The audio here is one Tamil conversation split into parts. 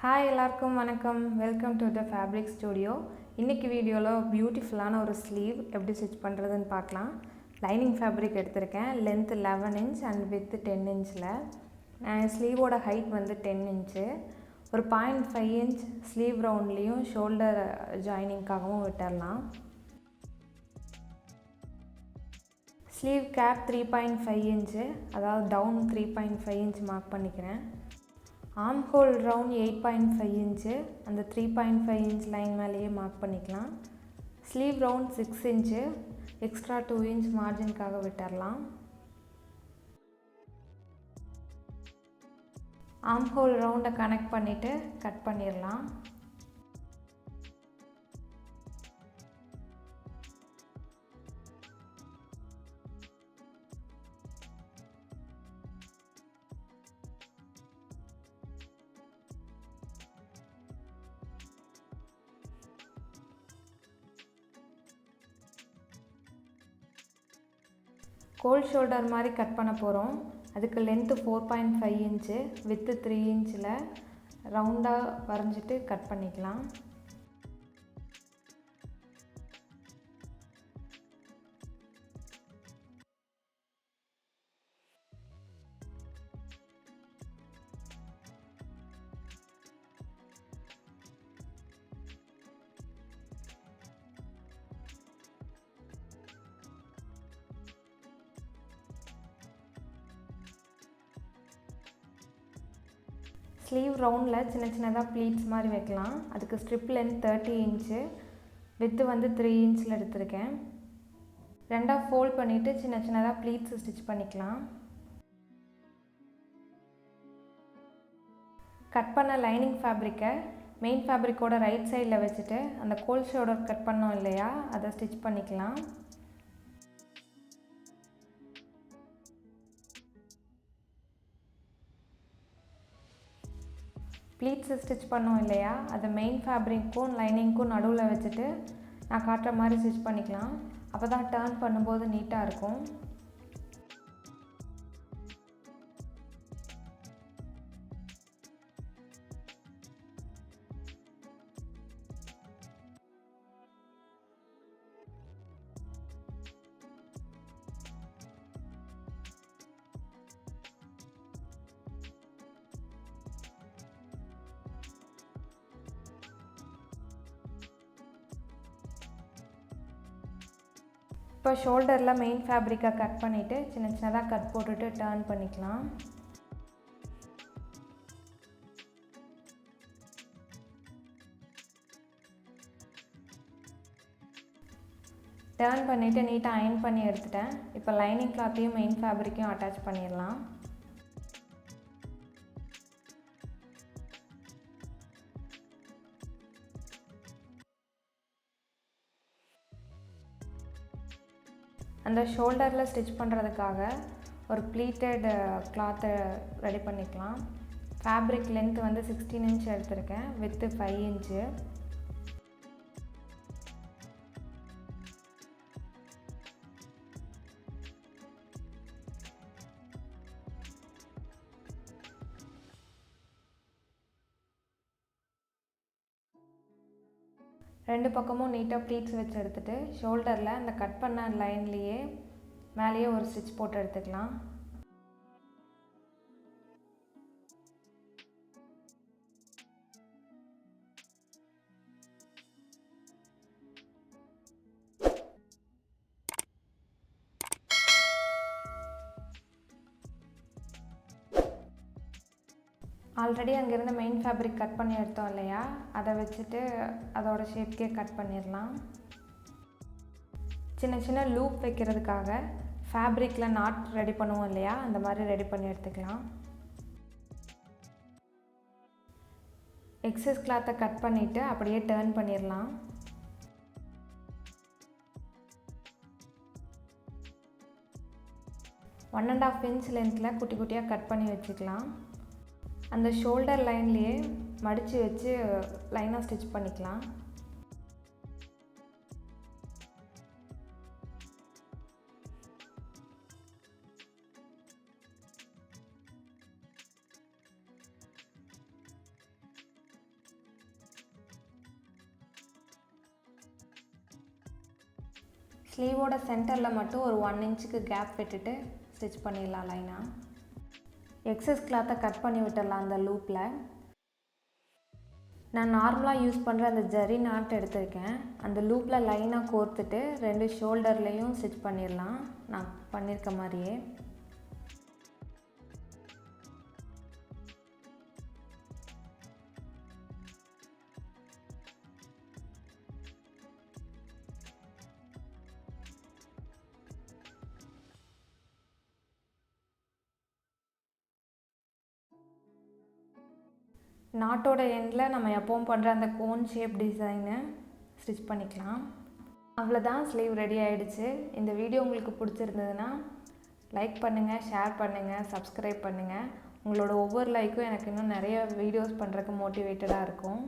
ஹாய் எல்லாருக்கும் வணக்கம். Welcome to the fabric studio. இன்றைக்கி வீடியோவில் பியூட்டிஃபுல்லான ஒரு ஸ்லீவ் எப்படி ஸ்டிச் பண்ணுறதுன்னு பார்க்கலாம். லைனிங் ஃபேப்ரிக் எடுத்திருக்கேன். லென்த் 11 இன்ச் அண்ட் வித் 10 இன்ச்சில். ஸ்லீவோட ஹைட் வந்து 10 இன்ச்சு. ஒரு 0.5 இன்ச் ஸ்லீவ் ரவுண்ட்லேயும் ஷோல்டர் ஜாயினிங்காகவும் விட்டுடலாம். ஸ்லீவ் கேப் 3.5 இன்ச்சு, அதாவது டவுன் 3.5 இன்ச் மார்க் பண்ணிக்கிறேன். ஆர்ம் ஹோல் ரவுண்ட் 8.5 இன்ச்சு, அந்த 3.5 இன்ச் லைன் மேலேயே மார்க் பண்ணிக்கலாம். Sleeve round 6 inch, extra 2 inch மார்ஜின்காக விட்டுடலாம். ஆர்ம் ஹோல் ரவுண்டை கனெக்ட் பண்ணிவிட்டு கட் பண்ணிடலாம். கோல்ட் ஷோல்டர் மாதிரி கட் பண்ண போகிறோம். அதுக்கு லென்த்து 4.5 இன்ச்சு, வித்து 3 இன்ச்சில் ரவுண்டாக வரைஞ்சிட்டு கட் பண்ணிக்கலாம். ஸ்லீவ் ரவுண்டில் சின்ன சின்னதாக ப்ளீட்ஸ் மாதிரி வைக்கலாம். அதுக்கு ஸ்ட்ரிப் லென்த் 30 இன்ச்சு, வித்து வந்து 3 இன்ச்சில் எடுத்திருக்கேன். ரெண்டாக ஃபோல்ட் பண்ணிவிட்டு சின்ன சின்னதாக ப்ளீட்ஸ் ஸ்டிச் பண்ணிக்கலாம். கட் பண்ண லைனிங் ஃபேப்ரிக்கை மெயின் ஃபேப்ரிக்கோட ரைட் சைடில் வச்சுட்டு அந்த கோல்ட் ஷோல்டர் கட் பண்ணோம் இல்லையா, அதை ஸ்டிச் பண்ணிக்கலாம். ப்ளீட்ஸு ஸ்டிச் பண்ணோம் இல்லையா, அதை மெயின் ஃபேப்ரிக்கும் லைனிங்க்கும் நடுவில் வச்சுட்டு நான் காட்டுற மாதிரி ஸ்டிச் பண்ணிக்கலாம். அப்போ தான் டர்ன் பண்ணும்போது நீட்டாக இருக்கும். இப்போ ஷோல்டரில் மெயின் ஃபேப்ரிக்கை கட் பண்ணிவிட்டு சின்ன சின்னதாக கட் போட்டுட்டு டர்ன் பண்ணிக்கலாம். டர்ன் பண்ணிவிட்டு நீட்டாக அயர்ன் பண்ணி எடுத்துட்டேன். இப்போ லைனிங் கிளாத்தையும் மெயின் ஃபேப்ரிக்கையும் அட்டாச் பண்ணிடலாம். அந்த ஷோல்டரில் ஸ்டிச் பண்ணுறதுக்காக ஒரு ப்ளீட்டட் கிளாத்தை ரெடி பண்ணிக்கலாம். ஃபேப்ரிக் லென்த் வந்து 16 இன்ச் எடுத்திருக்கேன், வித்து 5 இன்ச்சு. ரெண்டு பக்கமும் நீட்டாக ப்ளீட்ஸ் வச்சு எடுத்துகிட்டு ஷோல்டரில் அந்த கட் பண்ண லைன்லேயே மேலேயே ஒரு ஸ்டிச் போட்டு எடுத்துக்கலாம். ஆல்ரெடி அங்கேருந்து மெயின் ஃபேப்ரிக் கட் பண்ணி எடுத்தோம் இல்லையா, அதை வச்சுட்டு அதோட ஷேப்கே கட் பண்ணிடலாம். சின்ன சின்ன லூப் வைக்கிறதுக்காக ஃபேப்ரிக்கில் நாட் ரெடி பண்ணுவோம் இல்லையா, அந்த மாதிரி ரெடி பண்ணி எடுத்துக்கலாம். எக்ஸஸ் கிளாத்தை கட் பண்ணிவிட்டு அப்படியே டர்ன் பண்ணிடலாம். ஒன் அண்ட் ஆஃப் இன்ச் லென்த்தில் குட்டி குட்டியாக கட் பண்ணி வச்சுக்கலாம். அந்த ஷோல்டர் லைன்லேயே மடித்து வச்சு லைனாக ஸ்டிச் பண்ணிக்கலாம். ஸ்லீவோட சென்டரில் மட்டும் ஒரு 1 இன்ச்சுக்கு கேப் விட்டுட்டு ஸ்டிச் பண்ணிடலாம் லைனாக. எக்ஸஸ் கிளாத்தை கட் பண்ணி விட்டுடலாம் அந்த லூப்பில். நான் நார்மலாக யூஸ் பண்ணுற அந்த ஜரி நாட் எடுத்திருக்கேன். அந்த லூப்பில் லைனாக கோர்த்துட்டு 2 ஷோல்டர்லேயும் ஸ்டிச் பண்ணிடலாம் நான் பண்ணியிருக்க மாதிரியே. நாட்டோட எண்டில் நம்ம எப்பவும் பண்ணுற அந்த கோன் ஷேப் டிசைனை ஸ்டிச் பண்ணிக்கலாம். அவ்வளோதான், ஸ்லீவ் ரெடி ஆகிடுச்சு. இந்த வீடியோ உங்களுக்கு பிடிச்சிருந்ததுன்னா லைக் பண்ணுங்கள், ஷேர் பண்ணுங்கள், சப்ஸ்கிரைப் பண்ணுங்கள். உங்களோட ஒவ்வொரு லைக்கும் எனக்கு இன்னும் நிறைய வீடியோஸ் பண்ணுறதுக்கு மோட்டிவேட்டடாக இருக்கும்.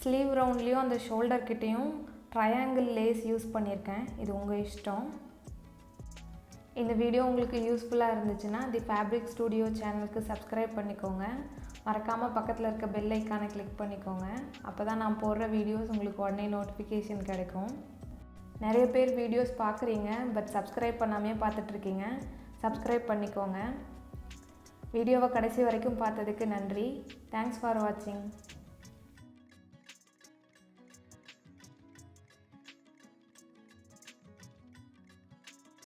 ஸ்லீவ் ரவுண்ட்லேயும் அந்த ஷோல்டர் கிட்டேயும் ட்ரையாங்கிள் லேஸ் யூஸ் பண்ணியிருக்கேன். இது உங்கள் இஷ்டம். இந்த வீடியோ உங்களுக்கு யூஸ்ஃபுல்லாக இருந்துச்சுன்னா தி ஃபேப்ரிக் ஸ்டூடியோ சேனலுக்கு சப்ஸ்கிரைப் பண்ணிக்கோங்க. மறக்காமல் பக்கத்தில் இருக்க பெல் ஐக்கானை கிளிக் பண்ணிக்கோங்க. அப்போ தான் நான் போடுற வீடியோஸ் உங்களுக்கு உடனே நோட்டிஃபிகேஷன் கிடைக்கும். நிறைய பேர் வீடியோஸ் பார்க்குறீங்க, பட் சப்ஸ்கிரைப் பண்ணாமே பார்த்துட்ருக்கீங்க. சப்ஸ்கிரைப் பண்ணிக்கோங்க. வீடியோவை கடைசி வரைக்கும் பார்த்ததுக்கு நன்றி. தேங்க்ஸ் ஃபார் வாட்சிங்.